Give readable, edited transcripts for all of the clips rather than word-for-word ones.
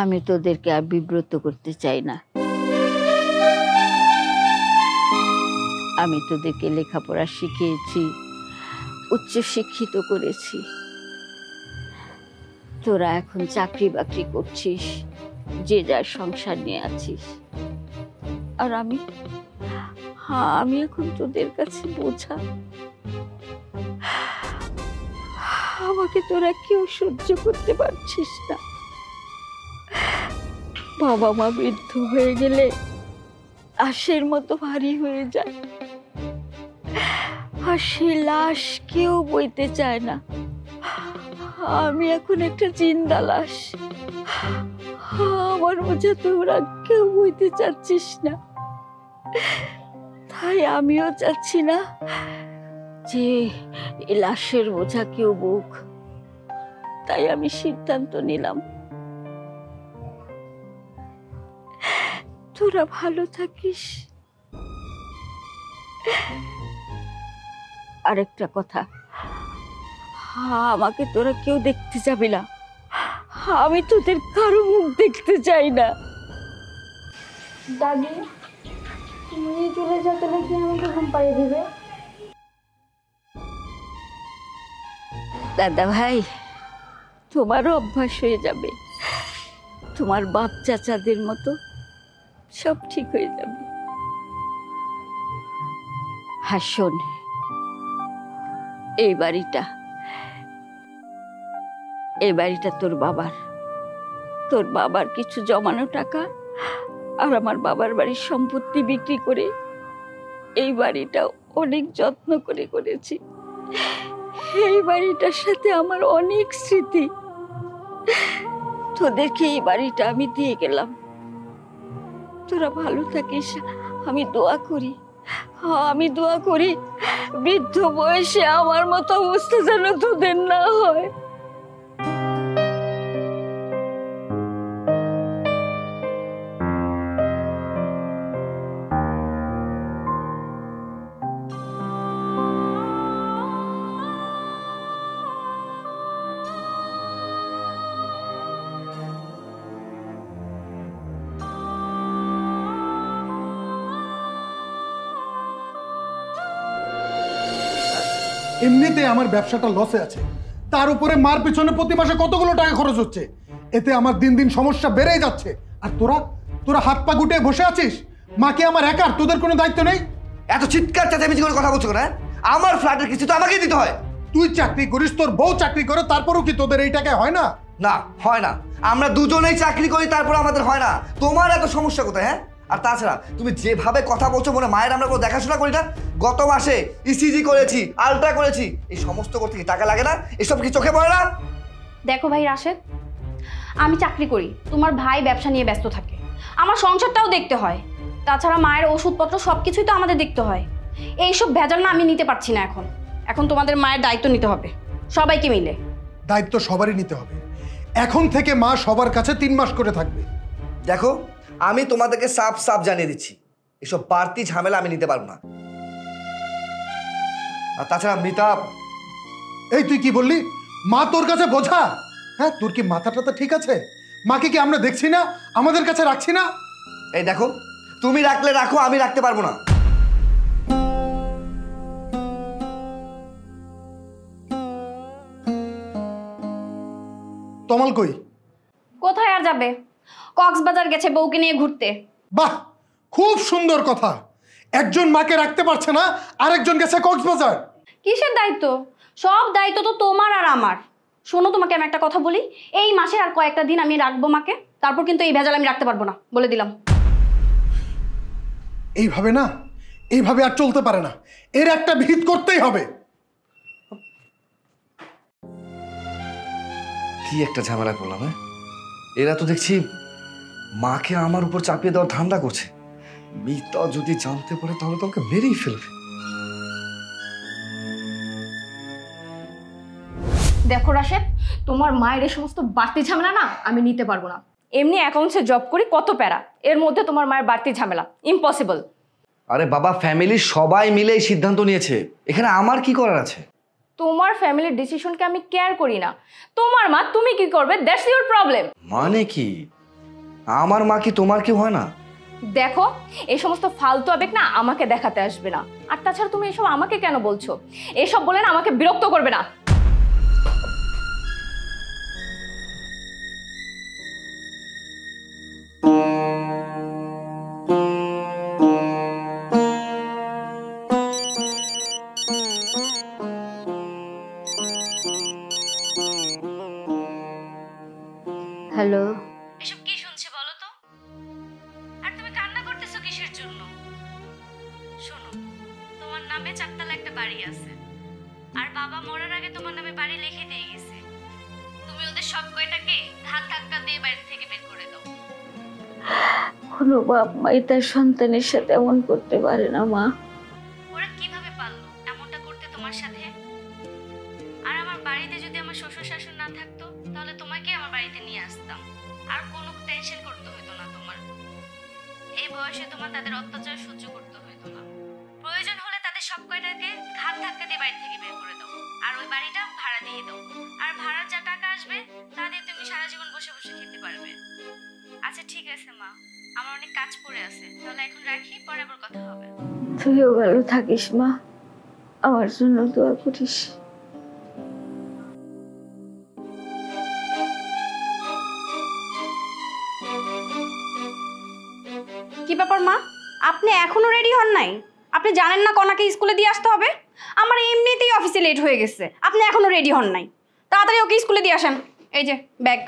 আমি তোদেরকে আর বিব্রত করতে চাই না। আমি তোদেরকে লেখাপড়া শিখিয়েছি, উচ্চ শিক্ষিত করেছি। তোরা এখন চাকরি বাকরি করছিস, যে যার সংসার নিয়ে আছিস। আর আমি এখন তোদের কাছে বোঝা। আমাকে তোরা কেউ সহ্য করতে পারছিস না। বাবা মা বৃদ্ধ হয়ে গেলে লাশের মতো ভারী হয়ে যায়, আর সে লাশ কেউ বইতে চায় না। আমি এখন একটা জিন্দা লাশ। আমার বোঝা তোরা কেউ বইতে চাচ্ছিস না, তাই আমিও চাচ্ছি না যে এই লাশের বোঝা কেউ বুক। তাই আমি সিদ্ধান্ত নিলাম, তোরা ভালো থাকিস। আরেকটা কথা, আমাকে তোরা কেউ দেখতে যাবি না। আমি তোদের কারো মুখ দেখতে চাই না। দাদি, তুমি চলে যেতে নাকি আমাকে ঘুম পাড়িয়ে দিবে? দাদা ভাই, তোমারও অভ্যাস হয়ে যাবে, তোমার বাপ চাচাদের মতো সব ঠিক হয়ে যাবে। হাসন, এই বাড়িটা তোর বাবার কিছু জমানো টাকা আর আমার বাবার বাড়ির সম্পত্তি বিক্রি করে এই বাড়িটা অনেক যত্ন করে করেছি। এই বাড়িটার সাথে আমার অনেক স্মৃতি। তোদেরকে এই বাড়িটা আমি দিয়ে গেলাম, তোরা ভালো থাকিস। আমি দোয়া করি বৃদ্ধ বয়সে আমার মতো অবস্থা যেন তোদের না হয়। এমনিতে আমার ব্যবসাটা লসে আছে, তার উপরে মার পিছনে প্রতি মাসে কতগুলো টাকা খরচ হচ্ছে। এতে আমার দিন দিন সমস্যা বেড়েই যাচ্ছে। আর তোরা হাত পা গুটিয়ে বসে আছিস। মাকে আমার একার, তোদের কোনো দায়িত্ব নেই? এত চিৎকার চেঁচামেচি করে কথা বলছো না? আমার ফ্ল্যাটের কিছু তো আমাকেই দিতে হয়। তুই চাকরি করিস, তোর বউ চাকরি করে, তারপরও কি তোদের এই টাকায় হয় না? না, হয় না। আমরা দুজনেই চাকরি করি, তারপর আমাদের হয় না। তোমার এত সমস্যা কোথায়? হ্যাঁ, আর তাছাড়া তুমি যেভাবে কথা বলছো মনে মায়ের আমরা কোনো দেখাশোনা করি না। গত মাসে ইসিজি করেছি, আলট্রা করেছি, এই সমস্ত করতে কি টাকা লাগে না? এসব কি চোখে পড়ে না? দেখো ভাই রাশেদ, আমি চাকরি করি, তোমার ভাই ব্যবসা নিয়ে ব্যস্ত থাকে, আমার সংসারটাও দেখতে হয়। তাছাড়া মায়ের ওষুধপত্র সব কিছুই তো আমাদের দেখতে হয়। এইসব ভেজাল না আমি নিতে পারছি না। এখন তোমাদের মায়ের দায়িত্ব নিতে হবে, সবাইকে মিলে। দায়িত্ব সবারই নিতে হবে। এখন থেকে মা সবার কাছে 3 মাস করে থাকবে। দেখো, আমি তোমাদেরকে সাফ জানিয়ে দিচ্ছি, এসব বাড়তি ঝামেলা আমি নিতে পারবো না। আর তাছাড়া মিতা, এই তুই কি বললি? মা তোর কাছে বোঝা? হ্যাঁ, তোর কি মাথাটা ঠিক আছে? মাকে কি আমরা দেখছি না, আমাদের কাছে রাখছি না? এই দেখো, তুমি রাখলে রাখো, আমি রাখতে পারবো না। তমাল কই? কোথায় আর যাবে, কক্সবাজার গেছে বউকে নিয়ে ঘুরতে। বাহ, খুব সুন্দর কথা। একজন মাকে রাখতে পারছে না, আরেকজন গেছে কক্সবাজার। কিসের দায়িত্ব? সব দায়িত্ব তো তোমার আর আমার। শোনো, তোমাকে আমি একটা কথা বলি, এই মাসে আর কয়েকটা দিন আমি রাখবো মাকে, তারপর কিন্তু এই ভেজাল আমি রাখতে পারবো না, বলে দিলাম। এইভাবে আর চলতে পারে না, এর একটা বিহিত করতেই হবে। কি একটা ঝামেলা করলাম। হ্যাঁ, এরা তো দেখছি মাকে আমার উপর চাপিয়ে দেওয়ার ধান্দা করছে। মিতা যদি জানতে পারে তাহলে তো ওকে মেরেই ফেলবে। দেখো রাশেদ, তোমার মায়ের এই সমস্ত বাড়তি ঝামেলা না আমি নিতে পারবো না। এমনি অ্যাকাউন্টসে জব করি, কত প্যারা, এর মধ্যে তোমার মায়ের বাড়তি ঝামেলা ইম্পসিবল। আরে বাবা, ফ্যামিলির সবাই মিলে এই সিদ্ধান্ত নিয়েছে, এখানে আমার কি করার আছে? তোমার ফ্যামিলির ডিসিশনকে আমি কেয়ার করি না। তোমার মা, তুমি কি করবে, দ্যাটস ইওর প্রবলেম। মানে কি? আমার মা কি তোমার কি হয় না? দেখো, এই সমস্ত ফালতু আবেগ না আমাকে দেখাতে আসবে না। আর তাছাড়া তুমি এসব আমাকে কেন বলছো? এসব বলে না আমাকে বিরক্ত করবে না। হ্যালো, এসব কি শুনছে বলো তো? আর তুমি কান্না করতেছো কিসের জন্য? শোনো, তোমার নামে চারতলা একটা বাড়ি আছে, আর বাবা মরার আগে তোমার নামে বাড়ি লিখে দিয়ে গেছে। তুমি ওদের সব কয়টাকে হাত ধাক্কা দিয়ে বাড়ি থেকে বের করে দাও। কোনো বাপ মাই তার সন্তানের সাথে এমন করতে পারে না মা। ওরা কিভাবে পারলো এমনটা করতে তোমার সাথে? আর আমার বাড়িতে যদি আমার শ্বশুর শাশুড়ি না থাকতো, তাহলে তোমাকে আমার বাড়িতে নিয়ে আসতাম, আর কোনো টেনশন করতে হতো না তোমার। এই বয়সে তোমার তাদের অত্যাচার সহ্য করতে হতো না। প্রয়োজন হলে তাদের সব কয়টাকে হাত ধাক্কা দিয়ে বাড়ি থেকে বের করে দাও, আর ওই বাড়িটা ভাড়া দিয়ে দাও। আর ভাড়ার যা টাকা আসবে তা দিয়ে তুমি সারা জীবন বসে বসে খেতে পারবে। আচ্ছা ঠিক আছে মা, আমার অনেক কাজ পড়ে আছে, তাহলে এখন রাখি, পরে আবার কথা হবে। তুইও ভালো থাকিস মা, আমার জন্য দোয়া করিস। কি ব্যাপার মা, আপনি এখনো রেডি হন নাই? আপনি জানেন না কনাকে স্কুলে দিয়ে আসতে হবে? আমার এমনিতেই অফিসে লেট হয়ে গেছে, আপনি এখনো রেডি হন নাই। তাড়াতাড়ি ওকে স্কুলে দিয়ে আসেন। এই যে ব্যাগ।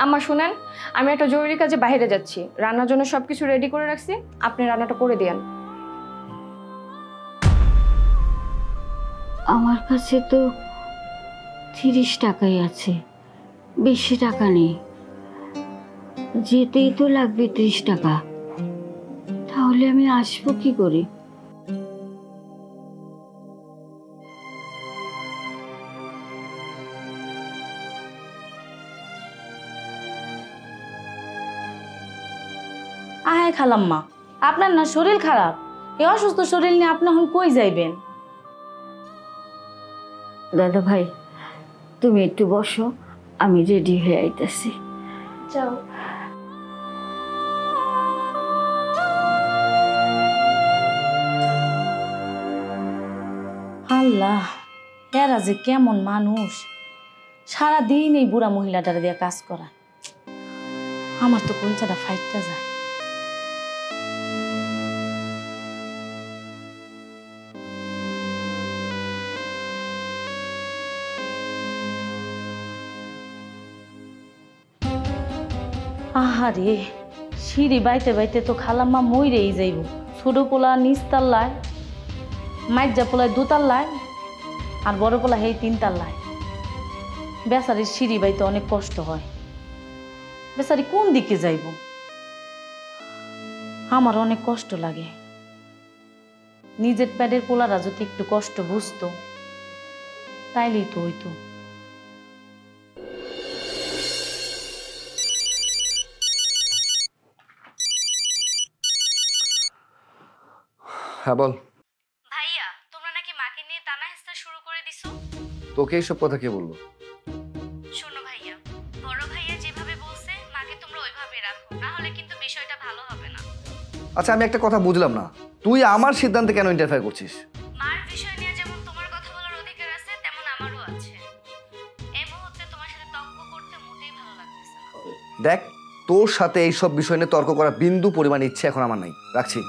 আমার শুনেন, আমি একটা জরুরি কাজে বাইরে যাচ্ছি, রান্নার জন্য সবকিছু রেডি করে রাখছি, আপনি রান্নাটা করে দিয়েন। আমার কাছে তো 30 টাকাই আছে, বেশি টাকা নেই। যেতেই তো লাগবে 30 টাকা, তাহলে আমি আসবো কি করে? আয় খালাম্মা, আপনার না শরীর খারাপ, এই অসুস্থ শরীর নিয়ে আপনি এখন কই যাইবেন? দাদা ভাই, তুমি একটু বসো, আমি রেডি হয়ে আইতাছি। যাও। আল্লাহ, এরা যে কেমন মানুষ, সারাদিন এই বুড়া মহিলাটার দিয়ে কাজ করা। আমার তো কলচাটা ফাইটটা যায়। আহারে, সিঁড়ি বাইতে বাইতে তো খালাম্মা মইরেই যাইব। ছোট পোলা নিচতাল্লায়, মাইজা পোলায় দুতাল্লায়, আর বড় পোলা হেই 3 তাল্লায়। বেচারির সিঁড়ি বাইতে অনেক কষ্ট হয়। বেচারি কোন দিকে যাইব? আমার অনেক কষ্ট লাগে। নিজের প্যাডের পোলারা যদি একটু কষ্ট বুঝতো, তাইলেই তো হইতো। হ্যাঁ বল। ভাইয়া, তোমরা নাকি মাকে নিয়ে টানা হেঁচড়া শুরু করে দিছো? তোকে এইসব কথা কে বললো? শোনো ভাইয়া, বড় ভাইয়া যেভাবে বলছে মাকে তোমরা ওইভাবে রাখো, না হলে কিন্তু বিষয়টা ভালো হবে না। আচ্ছা, আমি একটা কথা বুঝলাম না, তুই আমার সিদ্ধান্তে কেন ইন্টারফেয়ার করছিস? মার বিষয় নিয়ে যেমন তোমার কথা বলার অধিকার আছে, তেমন আমারও আছে। এই মুহূর্তে তোমার সাথে তর্ক করতে মোটেই ভালো লাগতেছে না। দেখ, তোর সাথে এইসব বিষয় নিয়ে তর্ক করা বিন্দু পরিমাণ ইচ্ছে এখন আমার নাই। রাখছি।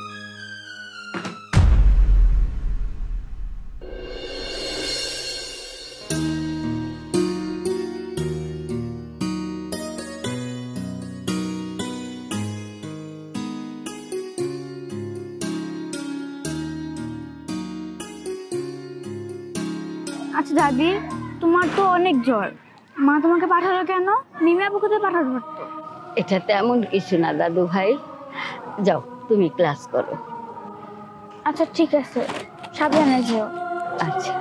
আচ্ছা দাদি, তোমার তো অনেক জ্বর, মা তোমাকে পাঠালো কেন? মিমি আপুকে তো পাঠাতে পারতো। এটা তেমন কিছু না দাদু ভাই, যাও তুমি ক্লাস করো। আচ্ছা ঠিক আছে, সাবধানে যেও। আচ্ছা।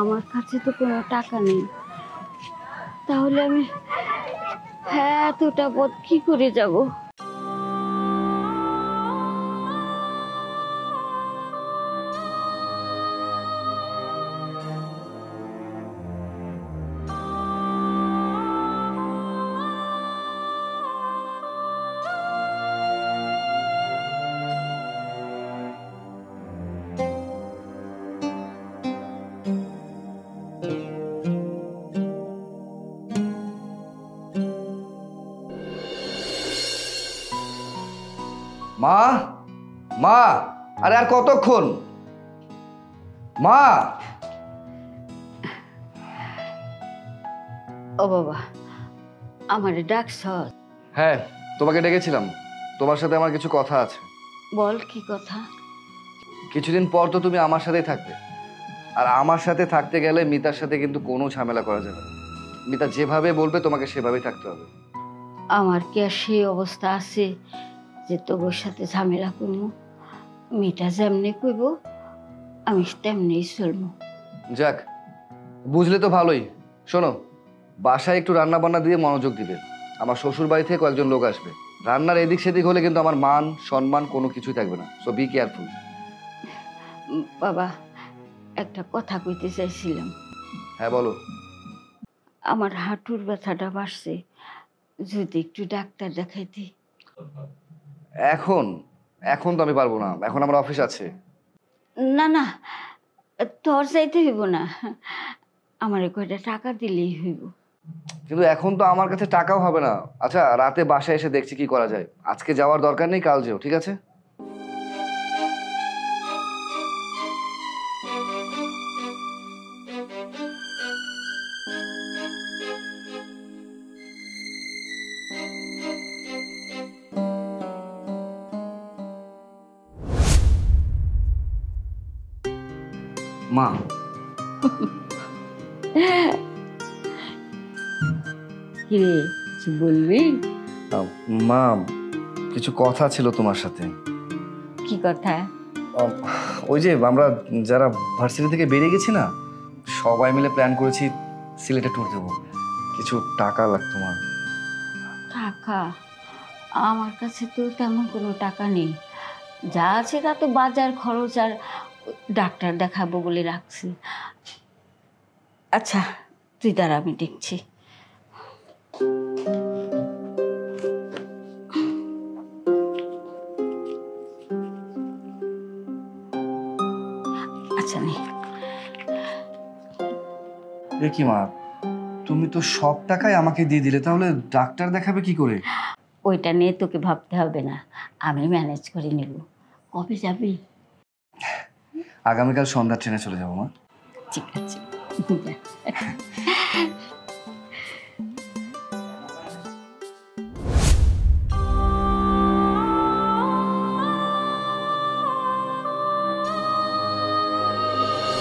আমার কাছে তো কোনো টাকা নেই, তাহলে আমি হ্যাঁ, এতটা পথ কি করে যাব? মা, মা, আরে আর কতক্ষণ? মা, ও বাবা, আমারে ডাকছ? হ্যাঁ তোমাকে ডেকেছিলাম, তোমার সাথে আমার কিছু কথা আছে। বল, কি কথা? কিছুদিন পর তো তুমি আমার সাথেই থাকবে, আর আমার সাথে থাকতে গেলে মিতার সাথে কিন্তু কোনো ঝামেলা করা যাবে না। মিতা যেভাবে বলবে তোমাকে সেভাবেই থাকতে হবে। আমার কি আর সেই অবস্থা আছে যে তোর সাথে ঝামেলা করবো? মেয়েটা যেমনি কইব আমি তেমনি চলবো। যাক, বুঝলে তো ভালোই। শোনো, বাসায় একটু রান্না বান্না দিয়ে মনোযোগ দিবে। আমার শ্বশুর বাড়ি থেকে কয়েকজন লোক আসবে। রান্নার এদিক সেদিক হলে কিন্তু আমার মান সম্মান কোনো কিছুই থাকবে না। So be careful. বাবা, একটা কথা কইতে চাইছিলাম। হ্যাঁ বলো। আমার হাঁটুর ব্যথাটা বাড়ছে, যদি একটু ডাক্তার দেখাইতি। এখন এখন তো আমি পারবো না, এখন আমার অফিস আছে। না না, তোর চাইতে হইব না, আমার কয়টা টাকা দিলেই হইব। কিন্তু এখন তো আমার কাছে টাকাও হবে না। আচ্ছা, রাতে বাসায় এসে দেখছি কি করা যায়। আজকে যাওয়ার দরকার নেই, কাল যেও, ঠিক আছে? মা, কিরে, কিছু বলবি? মা, কিছু কথা ছিল তোমার সাথে। কি কথা? ওই যে আমরা যারা ভার্সিটি থেকে বেরিয়ে গেছি না, সবাই মিলে প্ল্যান করেছি সিলেটে ট্যুর দেবো। কিছু টাকা লাগতো মা। টাকা? আমার কাছে তো তেমন কোনো টাকা নেই। যা আছে তা তো বাজার খরচ আর ডাক্তার দেখাবো বলে রাখছি। আচ্ছা, তুই দাঁড়া, আমি দেখছি। আচ্ছা নে। এ কি মা, তুমি তো সব টাকাই আমাকে দিয়ে দিলে, তাহলে ডাক্তার দেখাবে কি করে? ওইটা নিয়ে তোকে ভাবতে হবে না, আমি ম্যানেজ করে নেব। কবে যাবি? আগামীকাল সন্ধ্যার ট্রেনে চলে যাবো মা। ঠিক আছে।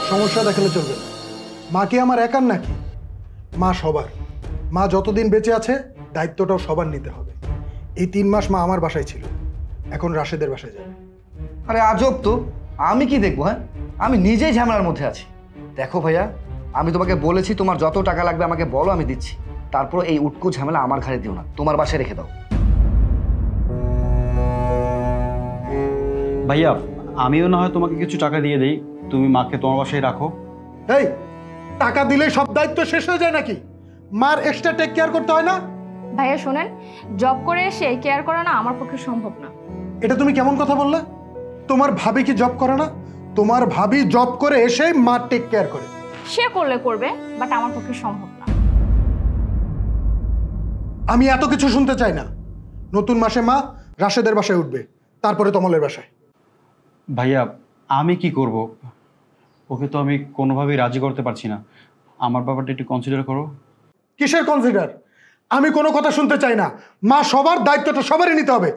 সমস্যা দেখালে চলবে না। মা কি আমার একার নাকি? মা সবার। মা যতদিন বেঁচে আছে দায়িত্বটাও সবার নিতে হবে। এই 3 মাস মা আমার বাসায় ছিল, এখন রাশেদের বাসায় যাবে। আরে আজব তো, আমি কি দেখবো? হ্যাঁ, আমি নিজেই ঝামেলার মধ্যে আছি। দেখো ভাইয়া, আমি তোমাকে বলেছি তোমার যত টাকা লাগবে আমাকে বলো, আমি দিচ্ছি। তারপর এই উটকো ঝামেলা আমার ঘাড়ে দিও না, তোমার বাসায় রেখে দাও। ভাইয়া, আমিও না হয় তোমাকে কিছু টাকা দিয়ে দেই, তুমি মাকে তোমার বাসায় রাখো। এই, টাকা দিলে সব দায়িত্ব শেষ হয়ে যায় নাকি? মার এক্সট্রা টেক কেয়ার করতে হয় না? ভাইয়া শোনেন, জব করে এসে কেয়ার করা না আমার পক্ষে সম্ভব না। এটা তুমি কেমন কথা বললে? তোমার ভাবি কি জব করে না? তোমার ভাবি জব করে এসে মা টেক কেয়ার করে। সে করলে করবে, বাট আমার পক্ষে সম্ভব না। আমি এত কিছু শুনতে চাই না। নতুন মাসে মা রাশেদের বাসায় উঠবে, তারপরে তমলের বাসায়। ভাইয়া, আমি কি করব? ওকে তো আমি কোনোভাবেই রাজি করতে পারছি না। আমার ব্যাপারটা একটু কনসিডার করো। কিসের কনসিডার? আমি কোনো কথা শুনতে চাই না। মা সবার দায়িত্বটা সবারই নিতে হবে।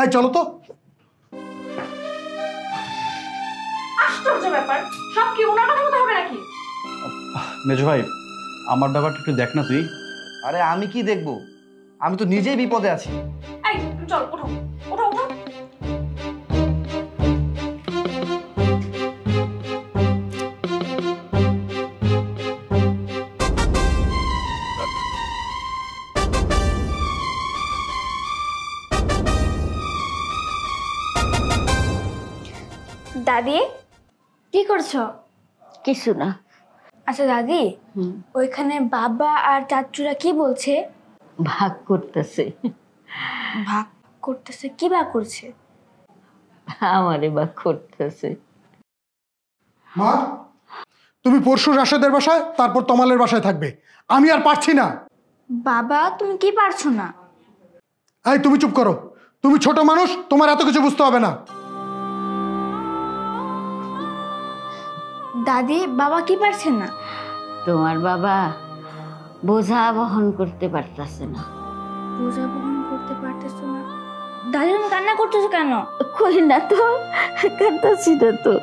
এই চলো তো। আশ্চর্য ব্যাপার, সব কি ওনার কথা মতো হবে নাকি? মেজো ভাই, আমার ব্যাপারটা একটু দেখ না তুই। আরে আমি কি দেখবো? আমি তো নিজেই বিপদে আছি। এই চল, ওঠো ওঠো ওঠো। দাদি কি করছো? কিছু না। আচ্ছা দাদি, ওইখানে বাবা আর চাচুরা কি বলছে? ভাগ করতেছে। ভাগ করতেছে? কি ভাগ করছে? আমারে ভাগ করতেছে। মা, তুমি পরশু রাশেদের বাসায়, তারপর তমালের বাসায় থাকবে। আমি আর পারছি না। বাবা তুমি কি পারছো না? এই তুমি চুপ করো। তুমি ছোট মানুষ, তোমার এত কিছু বুঝতে হবে না। দাদি বাবা কি পারছে না? তোমার বাবা বোঝা বহন করতে পারতেছে না। বোঝা বহন করতে পারতেছো না? দাদি তুমি কান্না করতেছো কেন? কই না তো, কাঁদতেছি না তো।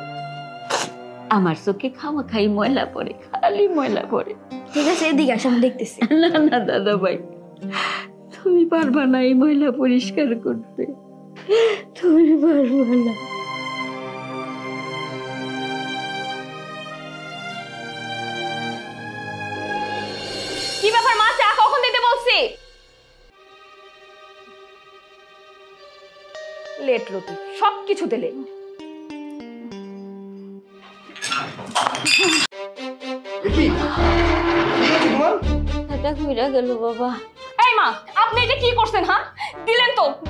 আমার চোখে খামাখাই ময়লা পড়ে, খালি ময়লা পড়ে। ঠিক আছে এদিকে আসো, আমি দেখতেছি। না না দাদা ভাই, তুমি পারবা না এই ময়লা পরিষ্কার করতে। তুমি পারবা না। কি ব্যাপার মা, চা কখন দিতে বলছি? লেট রুটি, সব কিছুতে লেট। এটা কইরা গেল বাবা। এই মা, আপনি এটা কি করছেন? হ্যাঁ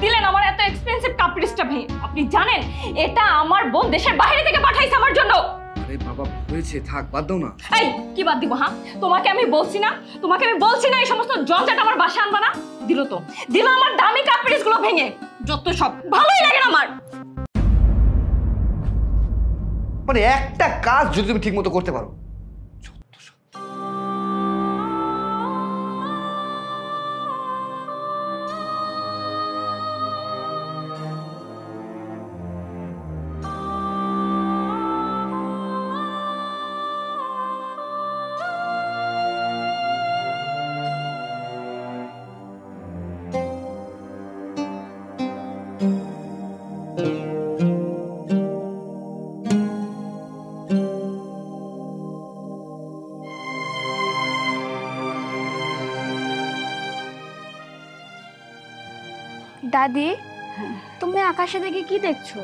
দিলেন আমার এত এক্সপেন্সিভ কাপড়টা ভেঙে। আপনি জানেন এটা আমার বোন দেশের বাইরে থেকে পাঠাইছে আমার জন্য। আরে বাবা হয়েছে, থাক, বাদ দাও না। এই কি বাদ দিব? হ্যাঁ তোমাকে আমি বলছি না এই সমস্ত জঞ্জাট আমার বাসায় আনবা না। দিল আমার দামি কাপড়গুলো ভেঙে। যত সব ভালোই লাগে না আমার। মানে একটা কাজ যদি তুমি ঠিক মতো করতে পারো। দাদি তুমি আকাশে দেখে কি দেখছো?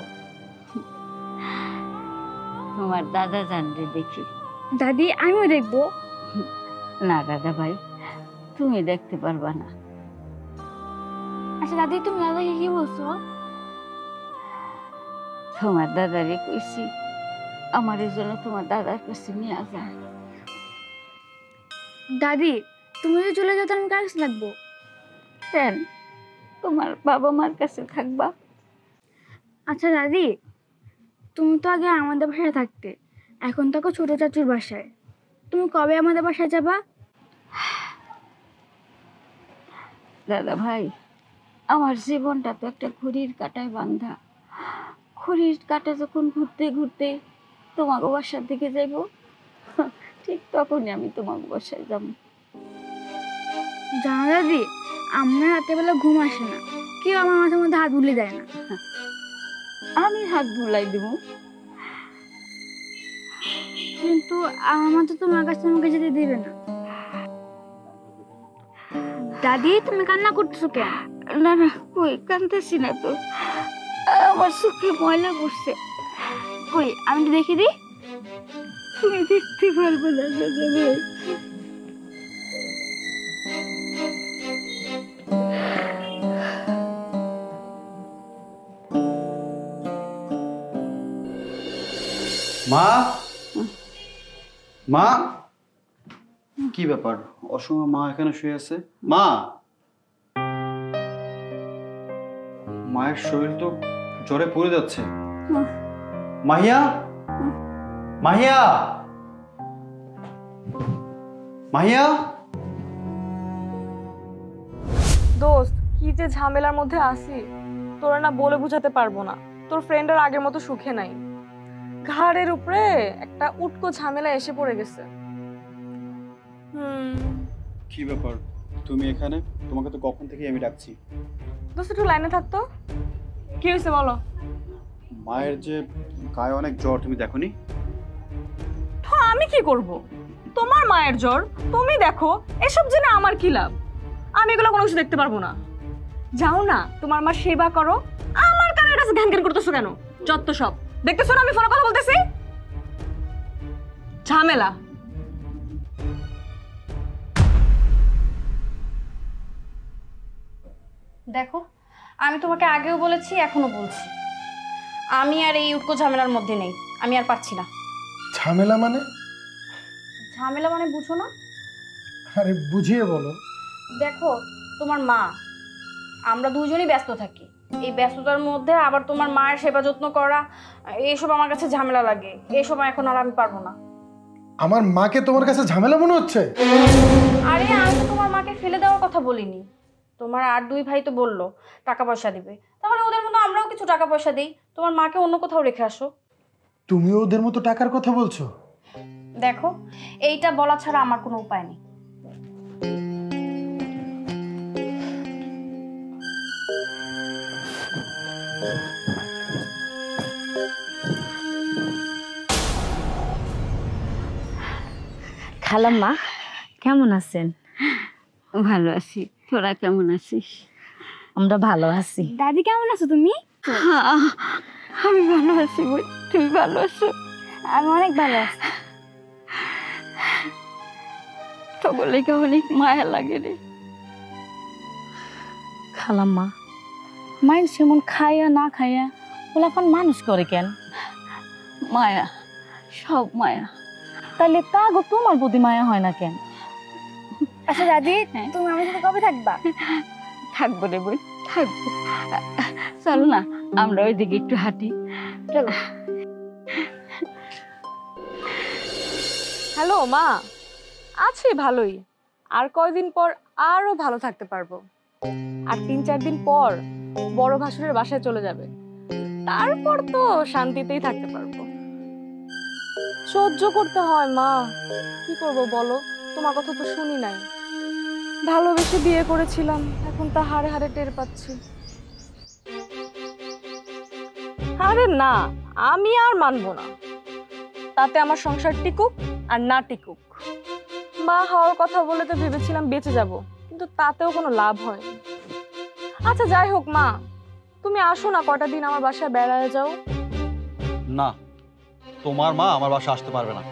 তোমার দাদা জানলে দেখি। দাদি আমিও দেখবো। না দাদা ভাই, তুমি দেখতে পারবা না। আচ্ছা দাদি তুমি দাদাকে কি বলছো? তোমার দাদারে কইছি আমার জন্য তোমার দাদার কাছে নিয়ে যা। দাদি তুমি যদি চলে যাও তাহলে আমি কার কাছে থাকবো? কেন, তোমার বাবা মার কাছে থাকবা। আচ্ছা দাদি, তুমি তো আগে আমাদের বাসায় থাকতে, এখন তো ছোট চাচুর বাসায়। তুমি কবে আমাদের বাসায় যাবা? দাদা ভাই, আমার জীবনটা তো একটা ঘড়ির কাঁটায় বাঁধা। ঘড়ির কাঁটা যখন ঘুরতে ঘুরতে তোমাকে বাসার দিকে যাইব, ঠিক তখনই আমি তোমাকে বাসায় যাব। জানো দাদি, আমার রাতের বেলা ঘুম আসে না, কেউ আমার মাথার মধ্যে হাত বুলিয়ে দেয় না। আমি হাত বুলাই দিব, কিন্তু আমার তো তোমার কাছে আমাকে যেতে দেবে না। দাদি তুমি কান্না করতেছো কেন? না না, কই কাঁদতেছি না তো, আমার চোখে ময়লা পড়ছে। কই আমি তো দেখে দিই। তুমি দেখতে পারবে না দাদা ভাই। মা, মা, কি ব্যাপার? অসময় মা এখানে শুয়ে আছে। মা, মায়ের শরীর তো জ্বরে পড়ে যাচ্ছে। মাহিয়া, মাহিয়া, মাহিয়া। দোস্ত কি যে ঝামেলার মধ্যে আছি তোরা না বলে বুঝাতে পারবো না। তোর ফ্রেন্ডের আগের মতো সুখে নাই, ঘাড়ের উপরে একটা উটকো ঝামেলা এসে পড়ে গেছে। কি ব্যাপার তুমি এখানে? তোমাকে তো কখন থেকে আমি ডাকছি। দোস্ত একটু লাইনে থাকতো। কি হয়েছে বলো? মায়ের যে গায়ে অনেক জ্বর, তুমি দেখোনি? তো আমি কি করব? তোমার মায়ের জ্বর, তুমি দেখো। এসব জেনে আমার কি লাভ? আমি এগুলো কোনো কিছু দেখতে পারবো না। যাও না তোমার মা সেবা করো। আমার কানের কাছে ঘ্যান ঘ্যান করতেছো কেন? যত সব দেখতেছো না আমি ফোনে কথা বলতেছি? ঝামেলা। দেখো, আমি তোমাকে আগেও বলেছি, এখনো বলছি, আমি আর এই উটকো ঝামেলার মধ্যে নেই। আমি আর পারছি না। ঝামেলা মানে? ঝামেলা মানে বুঝো না? আরে বুঝিয়ে বলো। দেখো, তোমার মা, আমরা দুজনই ব্যস্ত থাকি। এই ব্যস্ততার মধ্যে আবার তোমার মায়ের সেবা যত্ন করা, এইসব আমার কাছে ঝামেলা লাগে। এইসব এখন আর আমি পারবো না। আমার মাকে তোমার কাছে ঝামেলা মনে হচ্ছে? আরে আমি তো তোমার মাকে ফেলে দেওয়ার কথা বলিনি। তোমার আর দুই ভাই তো বললো টাকা পয়সা দিবে, তাহলে ওদের মতো আমরাও কিছু টাকা পয়সা দিই, তোমার মাকে অন্য কোথাও রেখে আসো। তুমিও ওদের মতো টাকার কথা বলছো? দেখো, এইটা বলা ছাড়া আমার কোনো উপায় নেই। খালাম্মা কেমন আছেন? ভালো আছি, তোরা কেমন আছিস? আমরা ভালো আছি। দাদি কেমন আছো তুমি? আমি ভালো আছি বোন, তুমি ভালো আছো? আমি অনেক ভালো আছি। সকলকে অনেক মায়া লাগে রে। খালাম্মা, মাইন সেমন খাইয়া না খাইয়া ওলাফান মানুষ করে কেন? মায়া, সব মায়া। তাহলে তা গো তোমার প্রতি মায়া হয় না কেন? আচ্ছা দাদি, তুমি আমার সাথে কবে থাকবা? থাকবো রে বোন, থাকবো। চলো না আমরা ওইদিকে একটু হাঁটি। চলো। হ্যালো মা, আছি ভালোই। আর কয়দিন পর আরো ভালো থাকতে পারবো। আর 3-4 দিন পর বড় ভাসুরের বাসায় চলে যাবে। তারপর তো শান্তিতেই থাকতে পারবো। সহ্য করতে হয় মা, কি করব বলো? তোমার কথা তো শুনি নাই। ভালোবেসে বিয়ে করেছিলাম, এখন তা হাড়ে হাড়ে টের পাচ্ছি। আরে না, আমি আর মানবো না। তাতে আমার সংসার টিকুক আর না টিকুক। মা হওয়ার কথা বলে তো ভেবেছিলাম বেঁচে যাব, কিন্তু তাতেও কোনো লাভ হয়নি। আচ্ছা যাই হোক মা, তুমি আসো না কটা দিন আমার বাসায় বেড়ায় যাও। না, তোমার মা আমার বাসা আসতে পারবে না।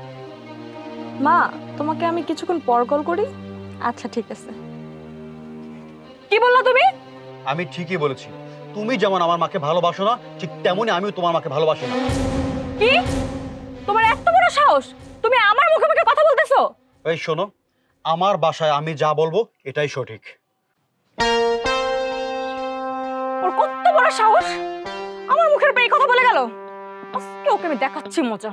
মা, তোমাকে আমি কিছুক্ষণ পর কল করি। আচ্ছা ঠিক আছে। কি বললা তুমি? আমি ঠিকই বলেছি, তুমি যেমন আমার মাকে ভালোবাসো না, ঠিক তেমনি আমিও তোমার মাকে ভালোবাসি না। কি? তোমার এত বড় সাহস, তুমি আমার মুখে মুখে কথা বলতেছো? এই শোনো, আমার বাসায় আমি যা বলবো এটাই সঠিক। ওর কত বড় সাহস, আমার মুখের উপরে এই কথা বলে গেল। আজকে ওকে আমি দেখাচ্ছি মজা।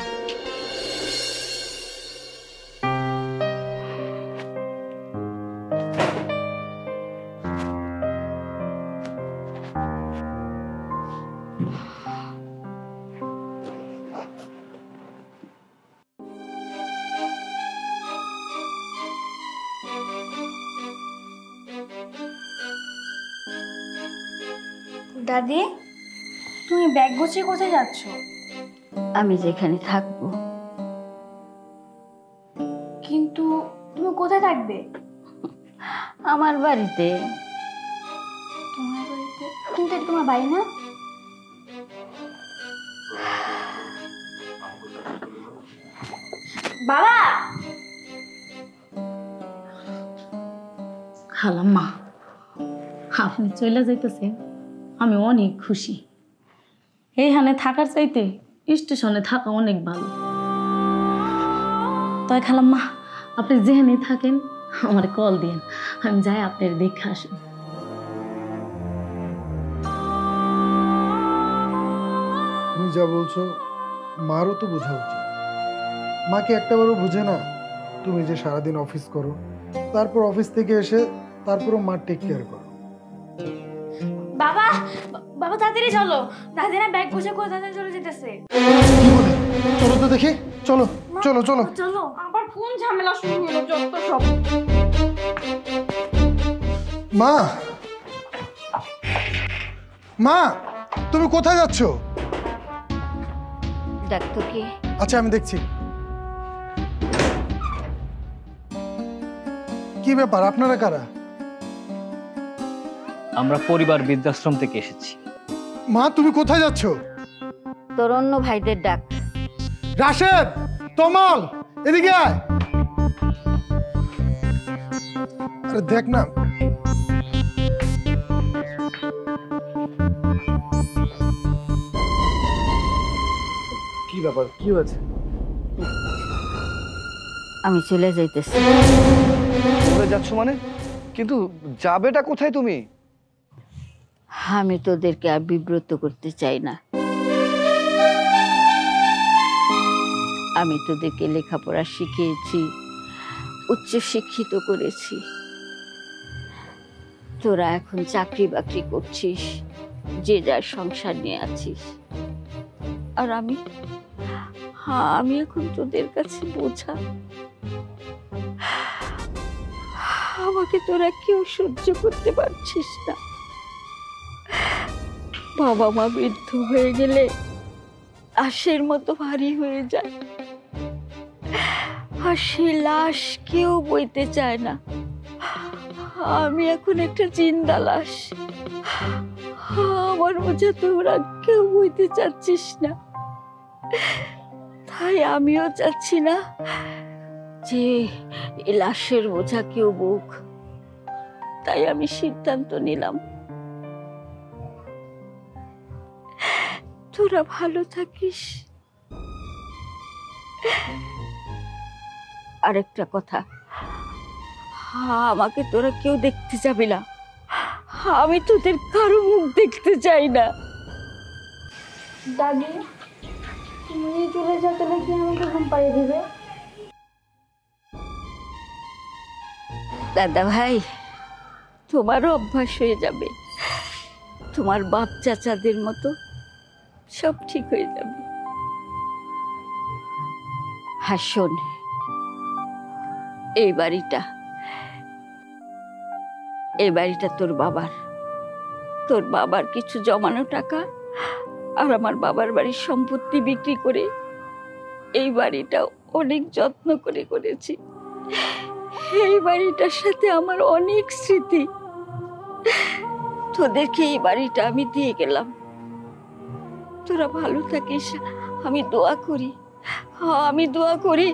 দাদি, তুমি ব্যাগ গুছিয়ে কোথায় যাচ্ছ? আমি যেখানে থাকবো। কিন্তু তুমি কোথায় থাকবে? আমার বাড়িতে। তোমার বাড়িতে? কিন্তু এটা তোমার বাড়ি না। বাবা! খালাম্মা, আপনি চলে যাইতেছেন, আমি অনেক খুশি। এইখানে থাকার চাইতে স্টেশনে থাকা অনেক ভালো। তাই খালাম্মা, আপনি যেখানে থাকেন আমার কল দিন, আমি যাই আপনার দেখে আসুন। তুমি যা বলছো মারও তো বোঝা উচিত। মাকে একটাবারও বুঝে না তুমি যে সারাদিন অফিস করো, তারপর অফিস থেকে এসে তারপরও মার টেক কেয়ার করো। বাবা, বাবা তাড়াতাড়ি চলো, দাদি না ব্যাগ গুছিয়ে কোথায় চলে যেতেছে। কি বলে? চলো তো দেখি, চলো চলো চলো চলো। আবার কোন ঝামেলা শুরু হলো? যত সব। মা, মা তুমি কোথায় যাচ্ছো? ডাক্তার কে? আচ্ছা আমি দেখছি। কি ব্যাপার, আপনারা কারা? আমরা পরিবার বৃদ্ধাশ্রম থেকে এসেছি। মা তুমি কোথায় যাচ্ছো? তোর অন্য ভাইদের ডাক। রাশেদ, তমাল, এদিকে আয়। আরে দেখ না, কি ব্যাপার, কি হয়েছে? আমি চলে যাইতেছি। চলে যাচ্ছ মানে? কিন্তু যাবেটা কোথায় তুমি? আমি তোদেরকে আর বিব্রত করতে চাই না। আমি তোদেরকে লেখাপড়া শিখিয়েছি, উচ্চ শিক্ষিত করেছি। তোরা এখন চাকরি বাকরি করছিস, যে যার সংসার নিয়ে আছিস। আর আমি এখন তোদের কাছে বোঝা। আমাকে তোরা কেউ সহ্য করতে পারছিস না। বাবা মা বৃদ্ধ হয়ে গেলে লাশের মতো ভারী হয়ে যায়, আর সে লাশ কেউ বইতে চায় না। আমি এখন একটা জিন্দা লাশ। আমার বোঝা তোরা কেউ বইতে চাচ্ছিস না, তাই আমিও চাচ্ছি না যে এই লাশের বোঝা কেউ বুক। তাই আমি সিদ্ধান্ত নিলাম, তোরা ভালো থাকিস। আরেকটা কথা, আমাকে তোরা কেউ দেখতে যাবি না। আমি তোদের কারো মুখ দেখতে চাই না। দাদি, তুমি চলে যাও, তাহলে কি আমাকে ঘুম পাড়িয়ে দিবে? দাদা ভাই, তোমারও অভ্যাস হয়ে যাবে। তোমার বাপ চাচাদের মতো সব ঠিক হয়ে যাবে। আর শোন, এই বাড়িটা তোর বাবার কিছু জমানো টাকা আর আমার বাবার বাড়ির সম্পত্তি বিক্রি করে এই বাড়িটা অনেক যত্ন করে করেছি। এই বাড়িটার সাথে আমার অনেক স্মৃতি। তোদেরকে এই বাড়িটা আমি দিয়ে গেলাম। তোরা ভালো থাকিস, আমি দোয়া করি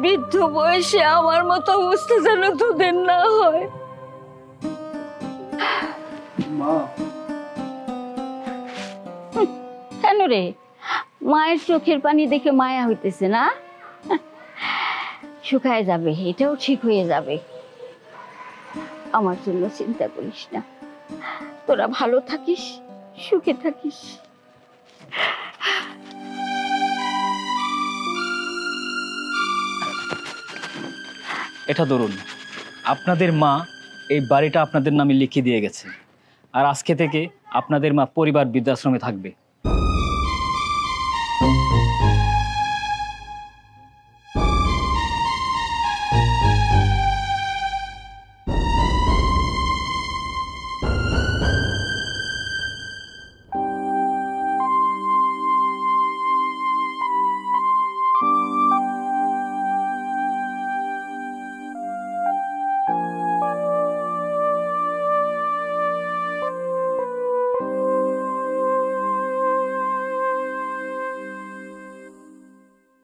বৃদ্ধ বয়সে আমার মতো অবস্থা যেন তোদের না হয়। কেন রে, মায়ের চোখের পানি দেখে মায়া হইতেছে না? শুকায় যাবে, এটাও ঠিক হয়ে যাবে। আমার জন্য চিন্তা করিস না, তোরা ভালো থাকিস, সুখে থাকিস। এটা ধরুন, আপনাদের মা এই বাড়িটা আপনাদের নামে লিখে দিয়ে গেছে, আর আজকে থেকে আপনাদের মা পরিবার বৃদ্ধাশ্রমে থাকবে।